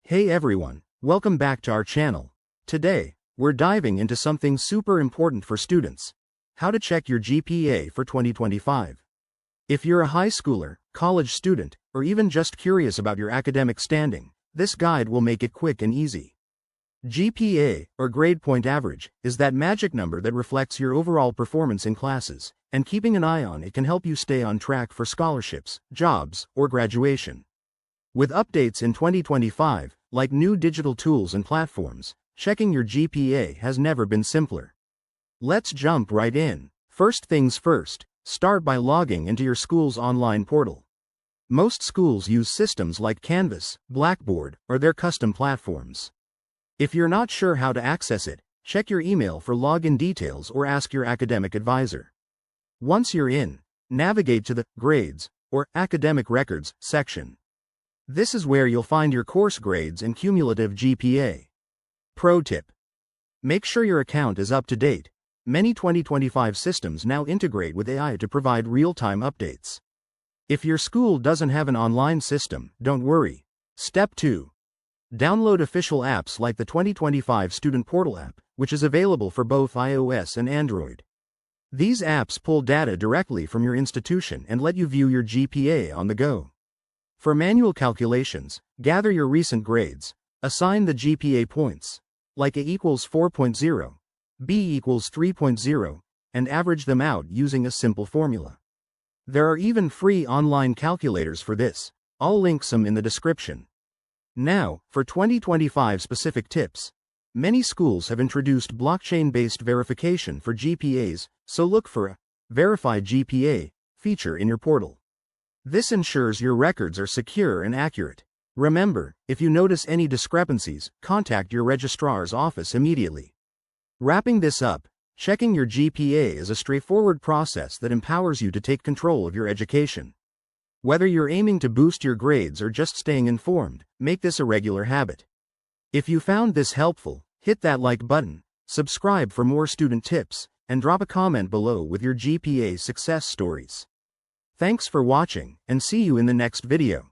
Hey everyone, welcome back to our channel. Today, we're diving into something super important for students: how to check your GPA for 2025. If you're a high schooler, college student, or even just curious about your academic standing, this guide will make it quick and easy. GPA, or grade point average, is that magic number that reflects your overall performance in classes, and keeping an eye on it can help you stay on track for scholarships, jobs, or graduation. With updates in 2025, like new digital tools and platforms, checking your GPA has never been simpler. Let's jump right in. First things first, start by logging into your school's online portal. Most schools use systems like Canvas, Blackboard, or their custom platforms. If you're not sure how to access it, check your email for login details or ask your academic advisor. Once you're in, navigate to the Grades, or Academic Records section. This is where you'll find your course grades and cumulative GPA. Pro tip: make sure your account is up to date. Many 2025 systems now integrate with AI to provide real-time updates. If your school doesn't have an online system, don't worry. Step 2. Download official apps like the 2025 Student Portal app, which is available for both iOS and Android. These apps pull data directly from your institution and let you view your GPA on the go. For manual calculations, gather your recent grades, assign the GPA points, like A equals 4.0, B equals 3.0, and average them out using a simple formula. There are even free online calculators for this. I'll link some in the description. Now, for 2025 specific tips. Many schools have introduced blockchain-based verification for GPAs, so look for a Verify GPA feature in your portal. This ensures your records are secure and accurate. Remember, if you notice any discrepancies, contact your registrar's office immediately. Wrapping this up, checking your GPA is a straightforward process that empowers you to take control of your education. Whether you're aiming to boost your grades or just staying informed, make this a regular habit. If you found this helpful, hit that like button, subscribe for more student tips, and drop a comment below with your GPA success stories. Thanks for watching, and see you in the next video.